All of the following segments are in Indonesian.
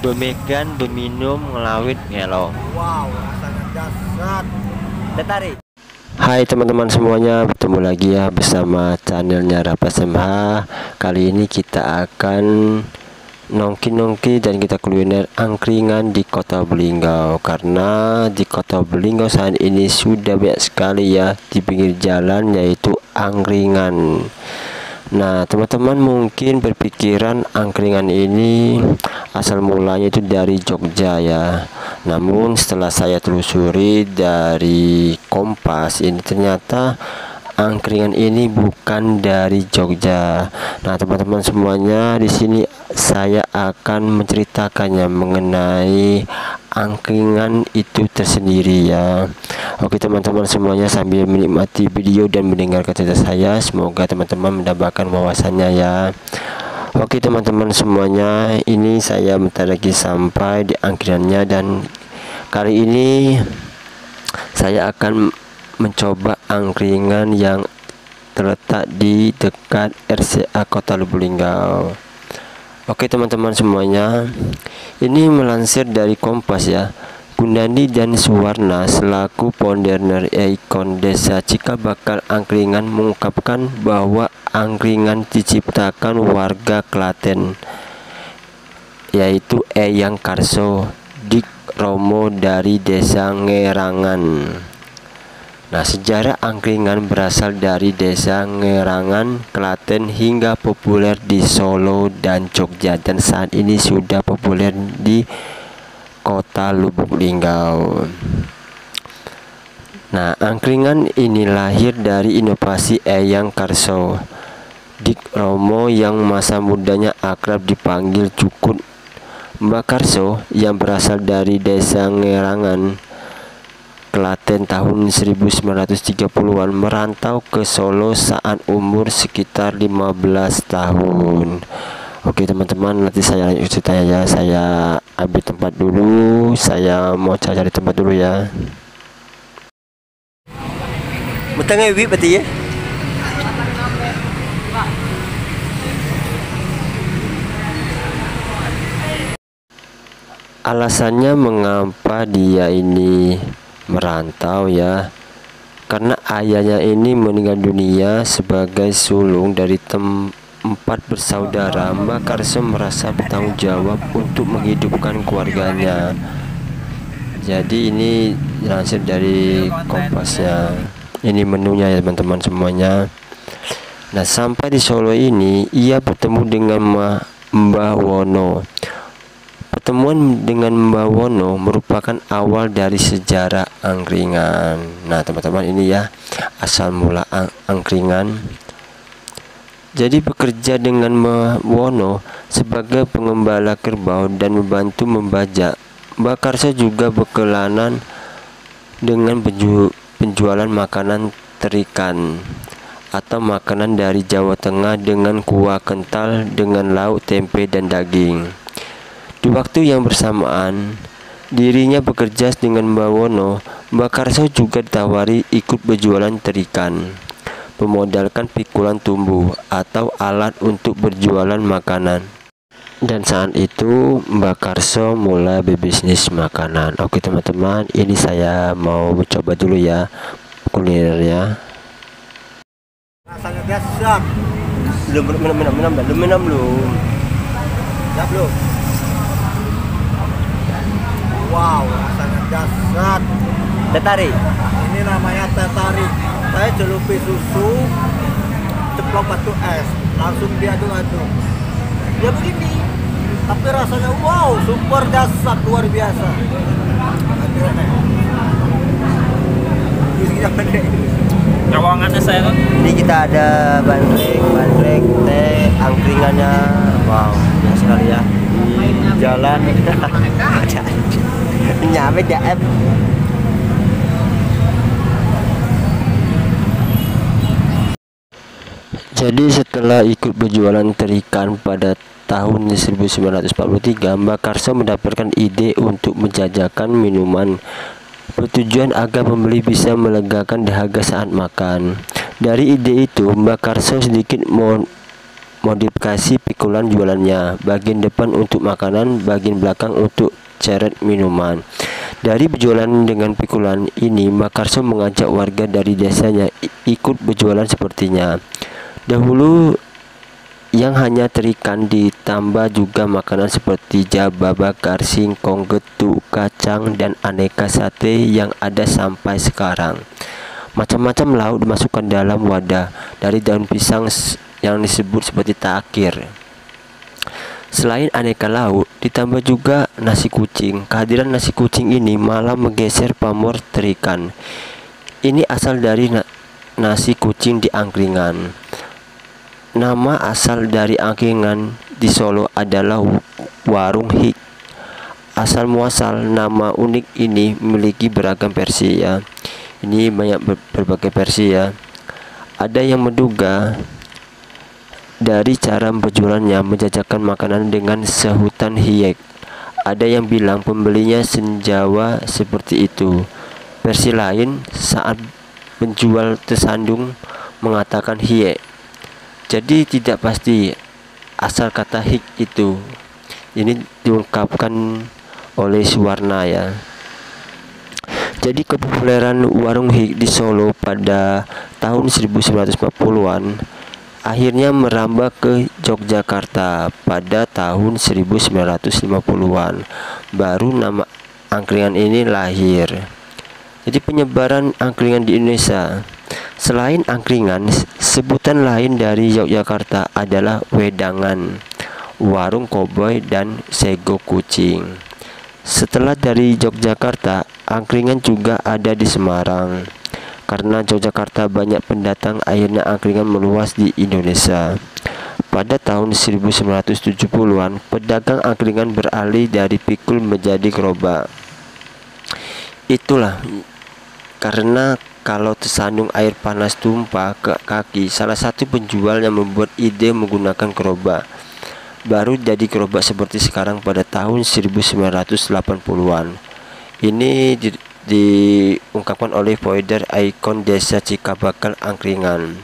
Bemegan, beminum, ngelawit, ngelo. Wow, rasanya dahsyat. Tertarik? Hai teman-teman semuanya, bertemu lagi ya bersama channelnya Rafa SMH. Kali ini kita akan nongki-nongki dan kita kuliner angkringan di Kota Belinggau. Karena di Kota Belinggau saat ini sudah banyak sekali ya di pinggir jalan yaitu angkringan. Nah teman-teman mungkin berpikiran angkringan ini asal mulanya itu dari Jogja ya. Namun setelah saya telusuri dari Kompas, ini ternyata angkringan ini bukan dari Jogja. Nah teman-teman semuanya, di sini saya akan menceritakannya mengenai angkringan itu tersendiri ya. Oke teman-teman semuanya, sambil menikmati video dan mendengarkan cerita saya, semoga teman-teman mendapatkan wawasannya ya. Oke teman-teman semuanya, ini saya bentar lagi sampai di angkringannya dan kali ini saya akan mencoba angkringan yang terletak di dekat RCA Kota Lubulingga. Oke teman-teman semuanya, ini melansir dari Kompas ya. Gunandi dan Suwarna selaku founder ikon Desa Cikal Bakal Angkringan mengungkapkan bahwa angkringan diciptakan warga Klaten, yaitu Eyang Karso Dik Romo dari Desa Ngerangan. Nah, sejarah angkringan berasal dari Desa Ngerangan, Klaten hingga populer di Solo dan Jogja, dan saat ini sudah populer di Kota Lubuk Linggau. Nah, angkringan ini lahir dari inovasi Eyang Karso Dik Romo yang masa mudanya akrab dipanggil Cukut. Mbak Karso yang berasal dari Desa Ngerangan, Klaten tahun 1930-an merantau ke Solo saat umur sekitar 15 tahun. Oke teman-teman, nanti saya lanjut ceritanya ya. Saya ambil tempat dulu, saya mau cari tempat dulu ya. Betengnya wi berarti ya? Alasannya mengapa dia ini merantau ya, karena ayahnya ini meninggal dunia sebagai sulung dari empat bersaudara. Mbak Karso merasa bertanggung jawab untuk menghidupkan keluarganya. Jadi ini lansir dari Kompasnya. Ini menunya ya teman-teman semuanya. Nah sampai di Solo ini ia bertemu dengan Mbah Wono. Pertemuan dengan Mbah Wono merupakan awal dari sejarah angkringan. Nah teman-teman, ini ya asal mula angkringan. Jadi bekerja dengan Mbah Wono sebagai pengembala kerbau dan membantu membajak. Mbak Karso juga berkelana dengan penjualan makanan terikan atau makanan dari Jawa Tengah dengan kuah kental dengan lauk tempe dan daging. Di waktu yang bersamaan, dirinya bekerja dengan Mbak Wono. Mbak Karso juga ditawari ikut berjualan terikan, memodalkan pikulan tumbuh atau alat untuk berjualan makanan. Dan saat itu Mbak Karso mulai berbisnis makanan. Oke teman-teman, ini saya mau mencoba dulu ya kulinernya. Rasanya dahsyat. Belum belum. Ya belum. Wow, rasanya dahsyat. Tertarik? Ini namanya tertarik. Saya celupi susu, ceplok batu es, langsung diaduk-aduk. Ya begini, tapi rasanya wow, super dahsyat, luar biasa. Terowongannya saya tuh. Ini kita ada bandrek teh angkringannya. Wow, banyak sekali ya. Di jalan nyampe DM. Jadi setelah ikut berjualan terikan pada tahun 1943, Mbak Karso mendapatkan ide untuk menjajakan minuman bertujuan agar pembeli bisa melegakan dahaga saat makan. Dari ide itu, Mbak Karso sedikit modifikasi pikulan jualannya. Bagian depan untuk makanan, bagian belakang untuk ceret minuman. Dari berjualan dengan pikulan ini, Makarso mengajak warga dari desanya ikut berjualan sepertinya. Dahulu yang hanya terikan, ditambah juga makanan seperti jaba bakar, singkong, getuk, kacang, dan aneka sate yang ada sampai sekarang. Macam-macam lauk dimasukkan dalam wadah dari daun pisang yang disebut seperti takir. Selain aneka lauk, ditambah juga nasi kucing. Kehadiran nasi kucing ini malah menggeser pamor terikan. Ini asal dari nasi kucing di angkringan. Nama asal dari angkringan di Solo adalah Warung Hik. Asal muasal nama unik ini memiliki beragam versi ya. Ini banyak berbagai versi ya. Ada yang menduga dari cara berjualannya menjajakan makanan dengan sehutan hiek. Ada yang bilang pembelinya senjawa seperti itu. Versi lain, saat penjual tersandung mengatakan hiek. Jadi tidak pasti asal kata hik itu. Ini diungkapkan oleh Suwarna ya. Jadi kepopuleran warung hik di Solo pada tahun 1940-an akhirnya merambah ke Yogyakarta pada tahun 1950-an. Baru nama angkringan ini lahir. Jadi penyebaran angkringan di Indonesia. Selain angkringan, sebutan lain dari Yogyakarta adalah wedangan, warung koboi, dan sego kucing. Setelah dari Yogyakarta, angkringan juga ada di Semarang. Karena Yogyakarta banyak pendatang, akhirnya angkringan meluas di Indonesia. Pada tahun 1970-an, pedagang angkringan beralih dari pikul menjadi gerobak. Itulah karena kalau tersandung air panas tumpah ke kaki, salah satu penjual yang membuat ide menggunakan gerobak. Baru jadi gerobak seperti sekarang pada tahun 1980-an. Ini diungkapkan oleh Voider, ikon desa Cikabakal Angkringan.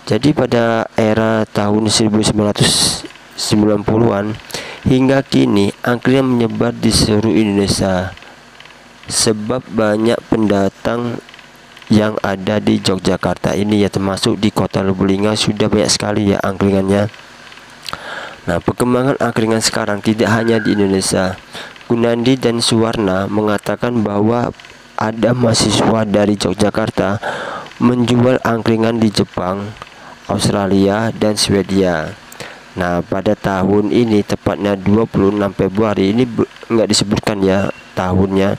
Jadi pada era tahun 1990-an hingga kini angkringan menyebar di seluruh Indonesia. Sebab banyak pendatang yang ada di Yogyakarta ini ya, termasuk di kota Lubulingga sudah banyak sekali ya angkringannya. Nah, perkembangan angkringan sekarang tidak hanya di Indonesia. Gunandi dan Suwarna mengatakan bahwa ada mahasiswa dari Yogyakarta menjual angkringan di Jepang, Australia, dan Swedia. Nah, pada tahun ini tepatnya 26 Februari, ini nggak disebutkan ya tahunnya,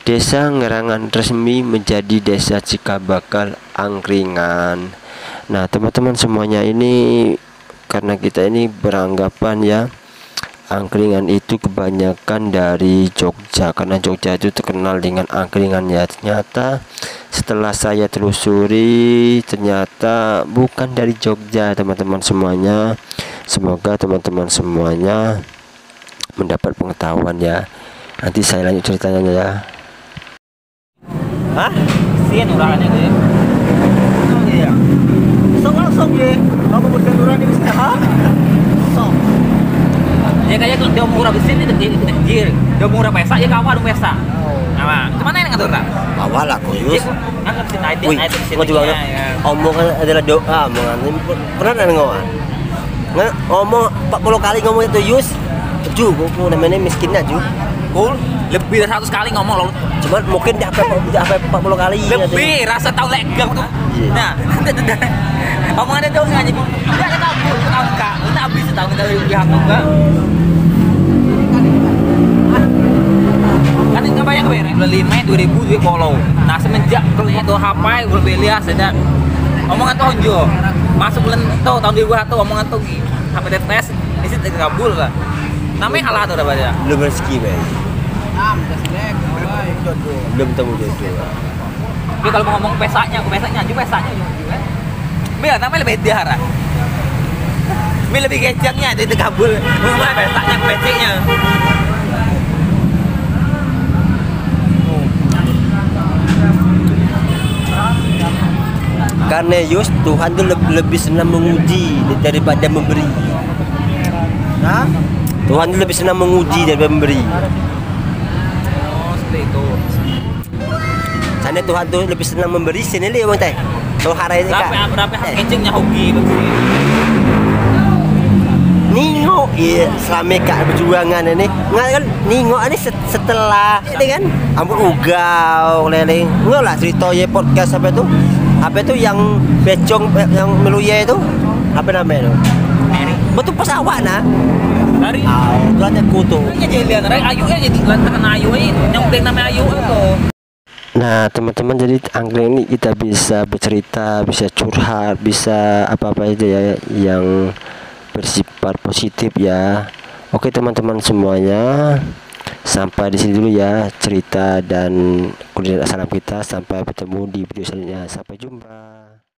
Desa Ngerangan resmi menjadi Desa Cikabakal Angkringan. Nah, teman-teman semuanya, ini karena kita ini beranggapan ya angkringan itu kebanyakan dari Jogja, karena Jogja itu terkenal dengan angkringannya. Ternyata setelah saya telusuri, ternyata bukan dari Jogja, teman-teman semuanya. Semoga teman-teman semuanya mendapat pengetahuan ya. Nanti saya lanjut ceritanya ya. Hah? Sian urangannya gue. Iya. Langsung ya. Kamu berjalan di sini, ha? Sok. Ya kayak kalau dia murah besin itu kecil. Dia murah pesa ya kawan dong pesa. Nah, kemana yang ngatur lah? Awal lah Koyus. Ngangkat sini naik Wih, mau juga omongan adalah doa, omongan. Pernah ada ngomong? Ngomong 40 kali ngomong itu Yus. Ju, aku namanya miskinnya Ju. Cool. Lebih dari 100 kali ngomong loh. Cuman mungkin di HP 40 kali. Lebih rasa tahu legang tuh. Nah, omongannya tuh ngaji. Enggak ada tahu enggak. Udah habis tahu kita lebih aku enggak. Kan enggak banyak bayar. Bulan 5 2000 duit follow. Nah, semenjak kalau itu HP gue beli aja. Omongan tuh onjo. Masuk bulan tuh tahun 2001 omongan tuh HP tes isi terkabul lah. Namanya halah tuh dapat ya. Belum rezeki, Bang. Belum temu jodoh. Tapi kalau mau ngomong pesanya juga pesanya. Biar namanya lebih diarah. Lebih kecangnya itu kabul. Ngomong pesanya pesenya. Karena Yus, Tuhan tuh lebih senang menguji daripada memberi. Nah, Tuhan tuh lebih senang menguji daripada memberi. Oh, seperti itu. Sana Tuhan tuh lebih senang memberi sini le bang teh. Tuh harai Berapa kencingnya hoki begini. Ningo iya selama kak perjuangan ini nggak kan ningo ini setelah ini kan ampun ugau leleng nggak lah cerita ya podcast apa itu yang becong yang meluya itu apa namanya itu betul pesawat nah Dari belanja kutu. ini jadi lihat ayu ya jadi lantaran ayu ini yang penting namanya ayu itu. Nah teman-teman, jadi angklung ini kita bisa bercerita, bisa curhat, bisa apa-apa aja ya yang bersifat positif ya. Oke teman-teman semuanya, sampai di sini dulu ya cerita dan kuliner salam kita. Sampai bertemu di video selanjutnya. Sampai jumpa.